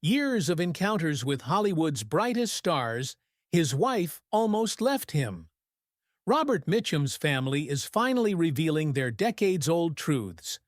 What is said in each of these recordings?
Years of encounters with Hollywood's brightest stars, his wife almost left him. Robert Mitchum's family is finally revealing their decades-old truths.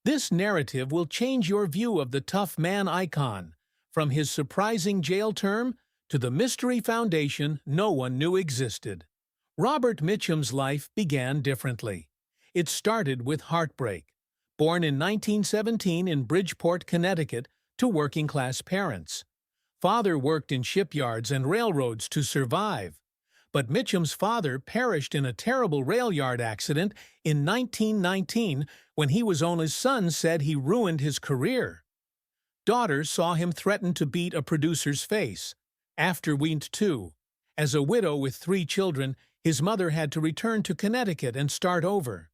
This narrative will change your view of the tough man icon, from his surprising jail term to the mystery foundation no one knew existed. Robert Mitchum's life began differently. It started with heartbreak. Born in 1917 in Bridgeport, Connecticut, to working-class parents. Father worked in shipyards and railroads to survive. But Mitchum's father perished in a terrible rail yard accident in 1919 when he was only his son said he ruined his career. Daughters saw him threaten to beat a producer's face. After weaned too. As a widow with 3 children, his mother had to return to Connecticut and start over.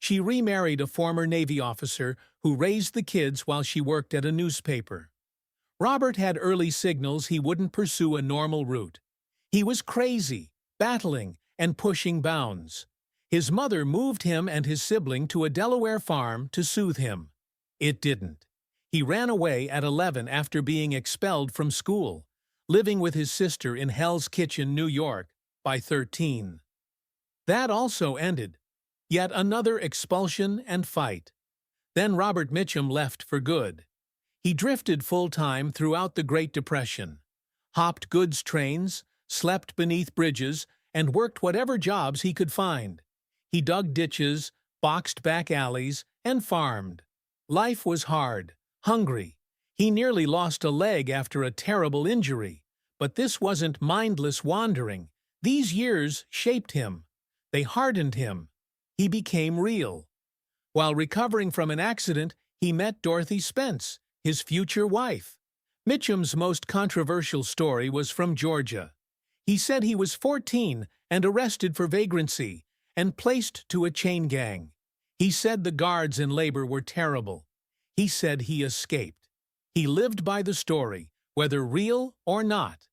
She remarried a former Navy officer who raised the kids while she worked at a newspaper. Robert had early signals he wouldn't pursue a normal route. He was crazy, battling, and pushing bounds. His mother moved him and his sibling to a Delaware farm to soothe him. It didn't. He ran away at 11 after being expelled from school, living with his sister in Hell's Kitchen, New York, by 13. That also ended. Yet another expulsion and fight. Then Robert Mitchum left for good. He drifted full-time throughout the Great Depression, hopped goods trains, slept beneath bridges, and worked whatever jobs he could find. He dug ditches, boxed back alleys, and farmed. Life was hard, hungry. He nearly lost a leg after a terrible injury. But this wasn't mindless wandering. These years shaped him. They hardened him. He became real. While recovering from an accident, he met Dorothy Spence, his future wife. Mitchum's most controversial story was from Georgia. He said he was 14 and arrested for vagrancy and placed to a chain gang. He said the guards in labor were terrible. He said he escaped. He lived by the story, whether real or not.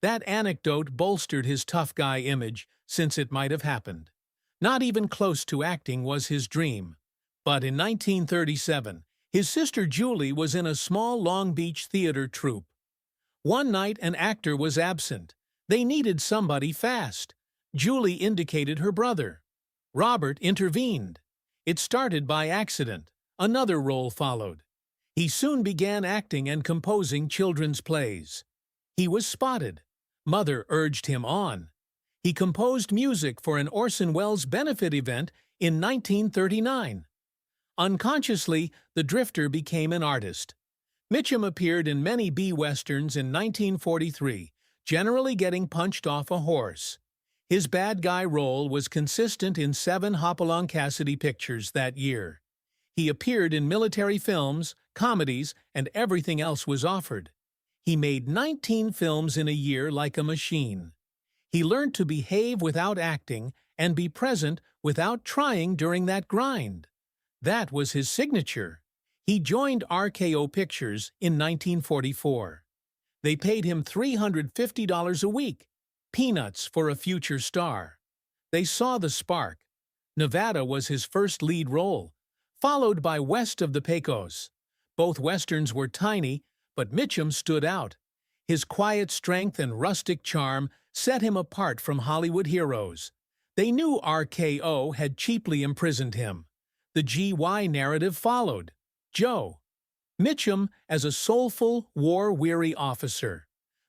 That anecdote bolstered his tough guy image, since it might have happened. Not even close to acting was his dream. But in 1937, his sister Julie was in a small Long Beach theater troupe. One night an actor was absent. They needed somebody fast. Julie indicated her brother. Robert intervened. It started by accident. Another role followed. He soon began acting and composing children's plays. He was spotted. Mother urged him on. He composed music for an Orson Welles benefit event in 1939. Unconsciously, the drifter became an artist. Mitchum appeared in many B-westerns in 1943, generally getting punched off a horse. His bad guy role was consistent in 7 Hopalong Cassidy pictures that year. He appeared in military films, comedies, and everything else was offered. He made 19 films in a year like a machine. He learned to behave without acting and be present without trying during that grind. That was his signature. He joined RKO Pictures in 1944. They paid him $350 a week, peanuts for a future star. They saw the spark. Nevada was his first lead role, followed by West of the Pecos. Both westerns were tiny, but Mitchum stood out. His quiet strength and rustic charm set him apart from Hollywood heroes. They knew RKO had cheaply imprisoned him. The GY narrative followed. Joe. Mitchum as a soulful, war-weary officer.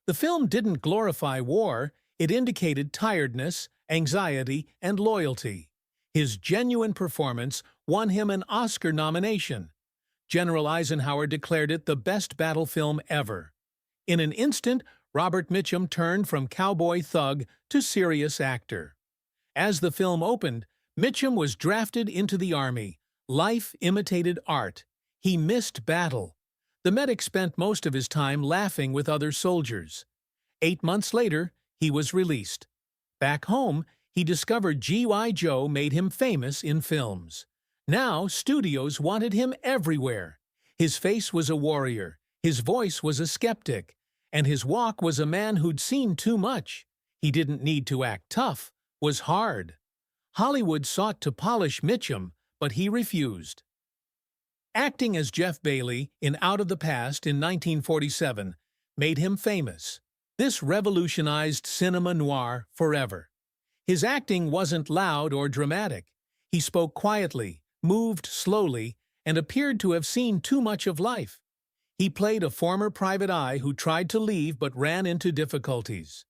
The film didn't glorify war, it indicated tiredness, anxiety, and loyalty. His genuine performance won him an Oscar nomination. General Eisenhower declared it the best battle film ever. In an instant, Robert Mitchum turned from cowboy thug to serious actor. As the film opened, Mitchum was drafted into the Army. Life imitated art. He missed battle. The medic spent most of his time laughing with other soldiers. 8 months later, he was released. Back home, he discovered G.I. Joe made him famous in films. Now, studios wanted him everywhere. His face was a warrior, his voice was a skeptic, and his walk was a man who'd seen too much. He didn't need to act tough, was hard. Hollywood sought to polish Mitchum, but he refused. Acting as Jeff Bailey in Out of the Past in 1947 made him famous. This revolutionized cinema noir forever. His acting wasn't loud or dramatic. He spoke quietly, moved slowly, and appeared to have seen too much of life. He played a former private eye who tried to leave but ran into difficulties.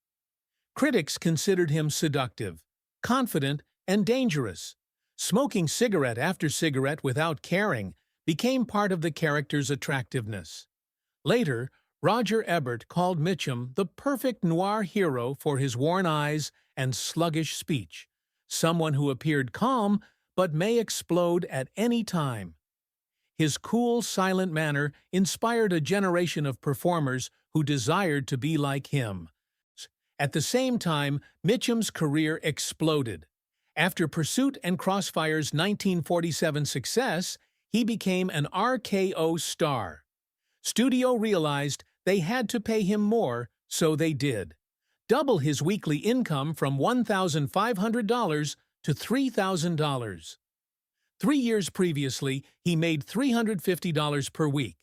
Critics considered him seductive, confident, and dangerous. Smoking cigarette after cigarette without caring became part of the character's attractiveness. Later, Roger Ebert called Mitchum the perfect noir hero for his worn eyes and sluggish speech, someone who appeared calm but may explode at any time. His cool, silent manner inspired a generation of performers who desired to be like him. At the same time, Mitchum's career exploded. After Pursuit and Crossfire's 1947 success, he became an RKO star. Studio realized they had to pay him more, so they did. Double his weekly income from $1,500 to $3,000. 3 years previously, he made $350 per week.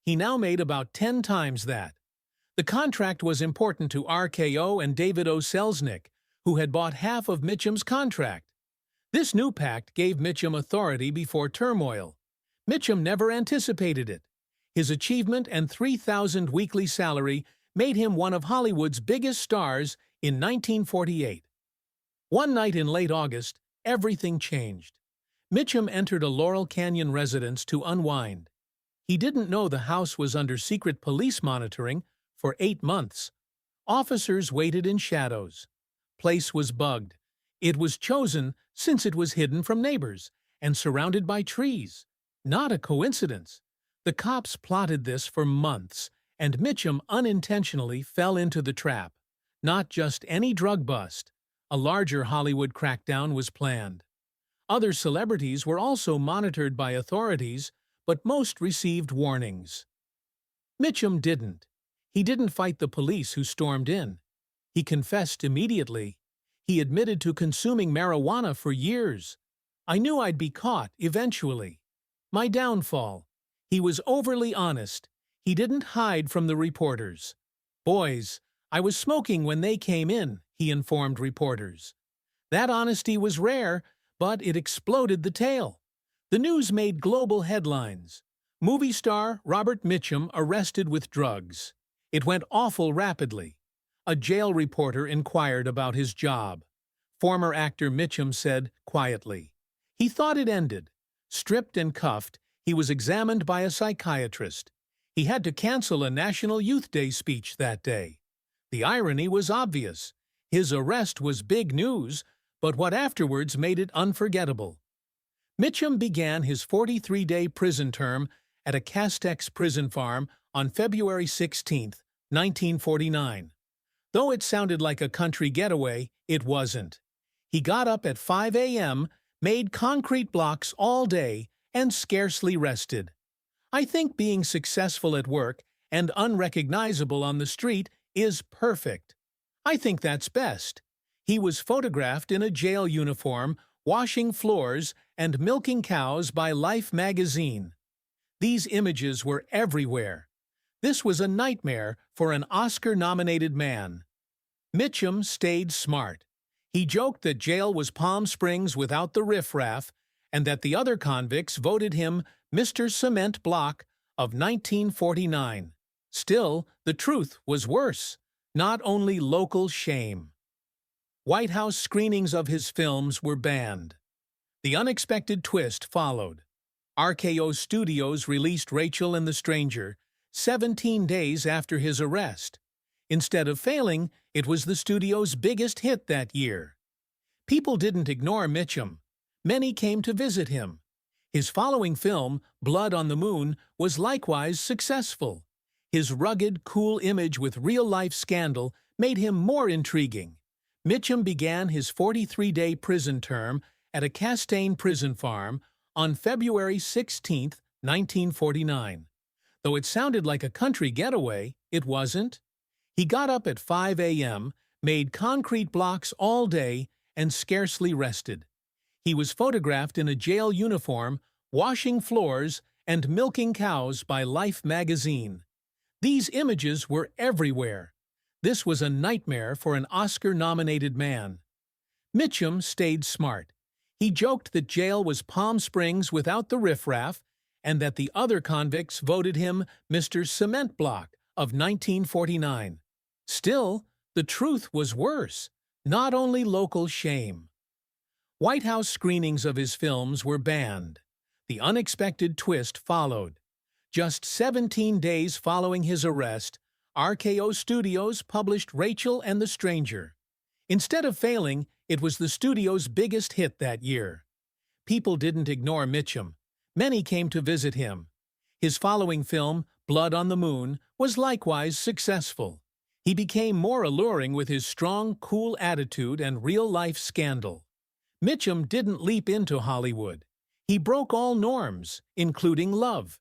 He now made about 10 times that. The contract was important to RKO and David O. Selznick, who had bought half of Mitchum's contract. This new pact gave Mitchum authority before turmoil. Mitchum never anticipated it. His achievement and $3,000 weekly salary made him one of Hollywood's biggest stars in 1948. One night in late August, everything changed. Mitchum entered a Laurel Canyon residence to unwind. He didn't know the house was under secret police monitoring for 8 months. Officers waited in shadows. Place was bugged. It was chosen since it was hidden from neighbors and surrounded by trees. Not a coincidence. The cops plotted this for months, and Mitchum unintentionally fell into the trap. Not just any drug bust. A larger Hollywood crackdown was planned. Other celebrities were also monitored by authorities, but most received warnings. Mitchum didn't. He didn't fight the police who stormed in. He confessed immediately. He admitted to consuming marijuana for years. "I knew I'd be caught eventually." My downfall. He was overly honest. He didn't hide from the reporters. "Boys, I was smoking when they came in," he informed reporters. That honesty was rare, but it exploded the tale. The news made global headlines. Movie star Robert Mitchum arrested with drugs. It went awful rapidly. A jail reporter inquired about his job. Former actor Mitchum said quietly. He thought it ended. Stripped and cuffed, he was examined by a psychiatrist. He had to cancel a National Youth Day speech that day. The irony was obvious. His arrest was big news, but what afterwards made it unforgettable. Mitchum began his 43-day prison term at a Castex prison farm on February 16, 1949. Though it sounded like a country getaway, it wasn't. He got up at 5 a.m., made concrete blocks all day, and scarcely rested. I think being successful at work and unrecognizable on the street is perfect. I think that's best. He was photographed in a jail uniform, washing floors and milking cows by Life magazine. These images were everywhere. This was a nightmare for an Oscar-nominated man. Mitchum stayed smart. He joked that jail was Palm Springs without the riffraff, and that the other convicts voted him Mr. Cement Block of 1949. Still, the truth was worse. Not only local shame. White House screenings of his films were banned. The unexpected twist followed. RKO Studios released Rachel and the Stranger 17 days after his arrest. Instead of failing, it was the studio's biggest hit that year. People didn't ignore Mitchum. Many came to visit him. His following film, Blood on the Moon, was likewise successful. His rugged, cool image with real-life scandal made him more intriguing. Mitchum began his 43-day prison term at a Castaigne prison farm on February 16, 1949. Though it sounded like a country getaway, it wasn't. He got up at 5 a.m., made concrete blocks all day, and scarcely rested. He was photographed in a jail uniform, washing floors, and milking cows by Life magazine. These images were everywhere. This was a nightmare for an Oscar-nominated man. Mitchum stayed smart. He joked that jail was Palm Springs without the riffraff, and that the other convicts voted him Mr. Cement Block of 1949. Still, the truth was worse, not only local shame. White House screenings of his films were banned. The unexpected twist followed. Just 17 days following his arrest, RKO Studios published Rachel and the Stranger. Instead of failing, it was the studio's biggest hit that year. People didn't ignore Mitchum. Many came to visit him. His following film, Blood on the Moon, was likewise successful. He became more alluring with his strong, cool attitude and real-life scandal. Mitchum didn't leap into Hollywood. He broke all norms, including love.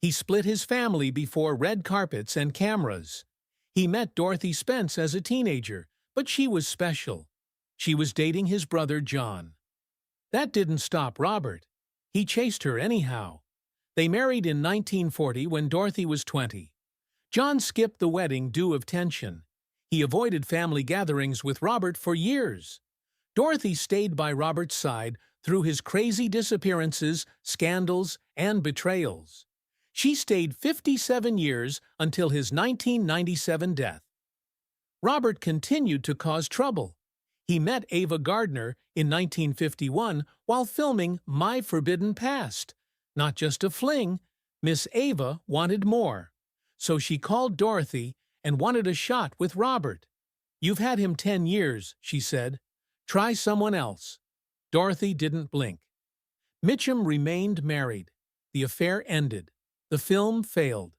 He split his family before red carpets and cameras. He met Dorothy Spence as a teenager, but she was special. She was dating his brother John. That didn't stop Robert. He chased her anyhow. They married in 1940 when Dorothy was 20. John skipped the wedding due of tension. He avoided family gatherings with Robert for years. Dorothy stayed by Robert's side through his crazy disappearances, scandals, and betrayals. She stayed 57 years until his 1997 death. Robert continued to cause trouble. He met Ava Gardner in 1951 while filming My Forbidden Past. Not just a fling, Miss Ava wanted more. So she called Dorothy and wanted a shot with Robert. "You've had him 10 years," she said. "Try someone else." Dorothy didn't blink. Mitchum remained married. The affair ended. The film failed.